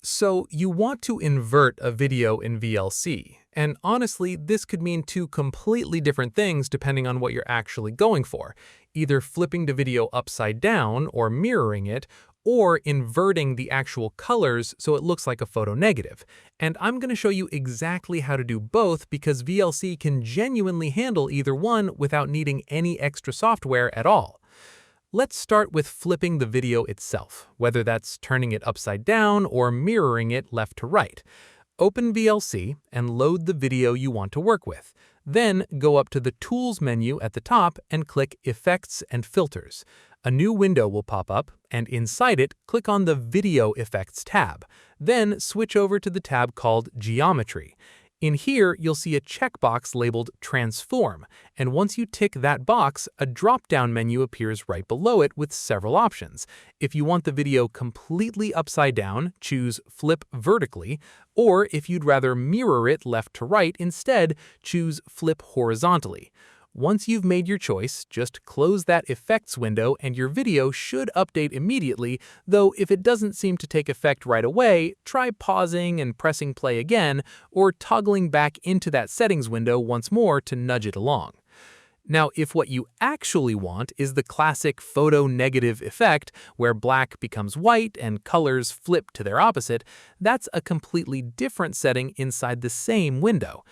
So you want to invert a video in VLC, and honestly, this could mean two completely different things depending on what you're actually going for, either flipping the video upside down or mirroring it, or inverting the actual colors so it looks like a photo negative. And I'm going to show you exactly how to do both because VLC can genuinely handle either one without needing any extra software at all. Let's start with flipping the video itself, whether that's turning it upside down or mirroring it left to right. Open VLC and load the video you want to work with. Then go up to the Tools menu at the top and click Effects and Filters. A new window will pop up, and inside it, click on the Video Effects tab. Then switch over to the tab called Geometry. In here, you'll see a checkbox labeled Transform, and once you tick that box, a drop-down menu appears right below it with several options. If you want the video completely upside down, choose Flip Vertically, or if you'd rather mirror it left to right instead, choose Flip Horizontally. Once you've made your choice, just close that effects window and your video should update immediately, though if it doesn't seem to take effect right away, try pausing and pressing play again, or toggling back into that settings window once more to nudge it along. Now, if what you actually want is the classic photo negative effect, where black becomes white and colors flip to their opposite, that's a completely different setting inside the same window.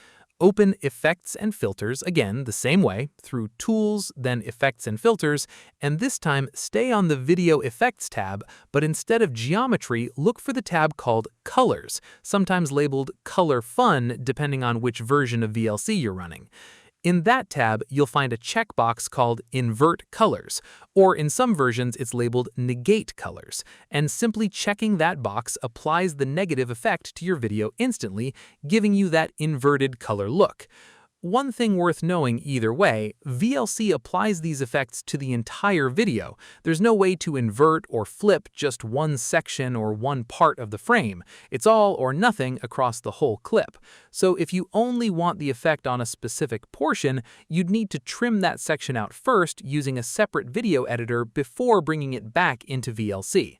Open Effects and Filters again the same way, through Tools, then Effects and Filters, and this time stay on the Video Effects tab, but instead of Geometry, look for the tab called Colors, sometimes labeled Color Fun depending on which version of VLC you're running. In that tab, you'll find a checkbox called Invert Colors, or in some versions it's labeled Negate Colors, and simply checking that box applies the negative effect to your video instantly, giving you that inverted color look. One thing worth knowing either way, VLC applies these effects to the entire video. There's no way to invert or flip just one section or one part of the frame. It's all or nothing across the whole clip. So if you only want the effect on a specific portion, you'd need to trim that section out first using a separate video editor before bringing it back into VLC.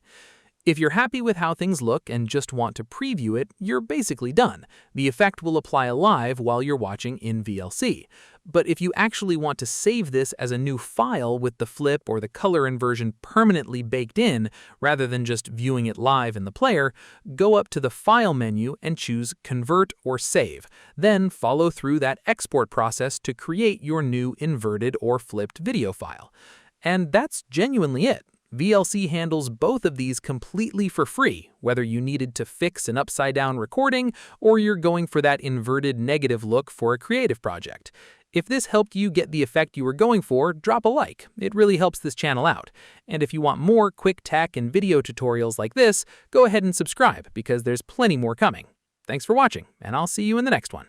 If you're happy with how things look and just want to preview it, you're basically done. The effect will apply live while you're watching in VLC. But if you actually want to save this as a new file with the flip or the color inversion permanently baked in, rather than just viewing it live in the player, go up to the File menu and choose Convert or Save. Then follow through that export process to create your new inverted or flipped video file. And that's genuinely it. VLC handles both of these completely for free, whether you needed to fix an upside-down recording or you're going for that inverted negative look for a creative project. If this helped you get the effect you were going for, drop a like. It really helps this channel out. And if you want more quick tech and video tutorials like this, go ahead and subscribe because there's plenty more coming. Thanks for watching, and I'll see you in the next one.